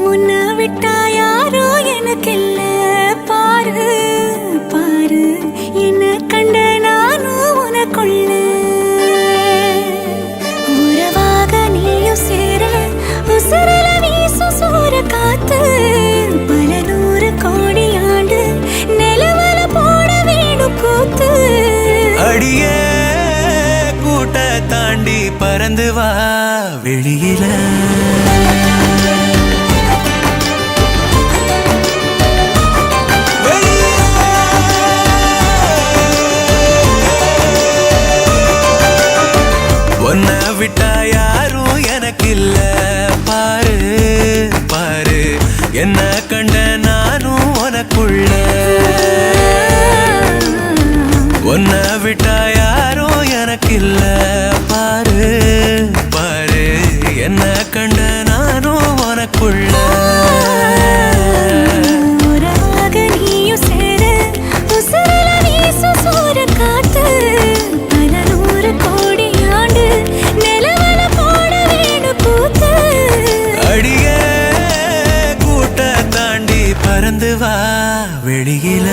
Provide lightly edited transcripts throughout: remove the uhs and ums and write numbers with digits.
முன்ன விட்டா யாரோ எனக்கில்ல பாரு பாரு என்ன கண்ட நானும் உனக்குள்ள உறவாக நீயும் சேர உசரல வீசு சூற காத்து பல நூறு கோடி ஆண்டு நிலவல போட வேணும் கூத்து அடியே கூட்ட தாண்டி பறந்து வா வெளியில உன்னை விட்டா யாரும் எனக்கு இல்ல பாரு பாரு என்ன கண்ட நானும் உனக்குள்ள உன்னை விட்டா யாரும் எனக்கு இல்ல பாரு பாரு என்ன கண்ட நானும் உனக்குள்ள பறந்து வா வெளியில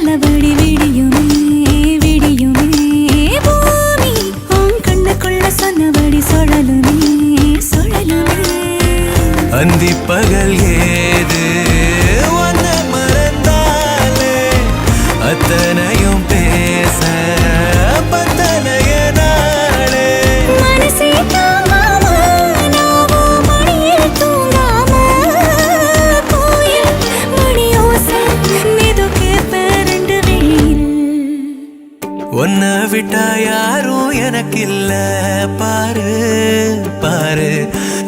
நல்லபடி விடியுமே விடியுமே பூமி உன் கண்ணுக்குள்ள சொன்னபடி சுழலுமே சுழலுமே அந்தி பகல் ஏது உன்னை மறந்தாலே அத்தனையும் பேச பத்தனைய நாளே மனசே தாங்காம நாவும் மணியில் தூங்காம கோயில் மணியோசை மெதுக்கே உன்னை விட்டா யாரும் எனக்கு இல்ல பாரு பாரு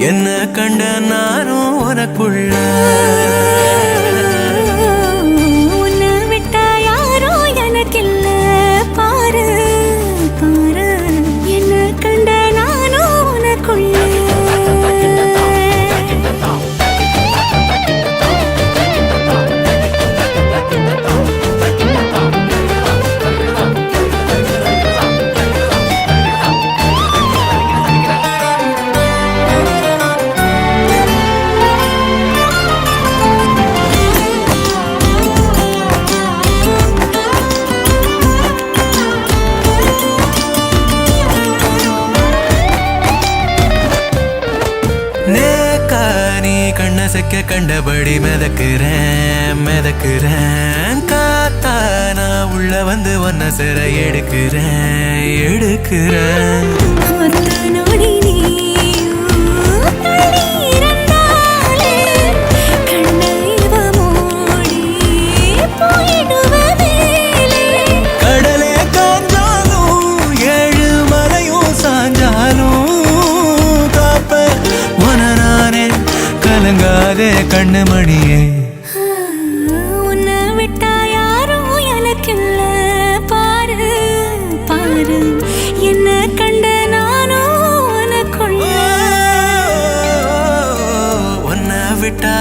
என்ன கண்ட நானும் உனக்குள்ள உன்னை விட்டா யாரும் எனக்கு இல்ல பாரு பாரு என்ன கண்ட நானும் உனக்குள்ள கண்ணசைக்க கண்டபடி மிதக்குறேன் மிதக்குறேன் காத்தா நான் உள்ள வந்து ஒன்ன சிற எடுக்கிறேன் எடுக்கிறேன் கடலே காஞ்சாலும் ஏழு மலையும் சாஞ்சாலும் காப்ப உன நானே கலங்காதே கண்ணு மணியே உன்னை விட்டா யாரும் எனக்கில்ல பாரு பாரு என்ன கண்ட நானும் உனக்குள்ள உன்னை விட்டா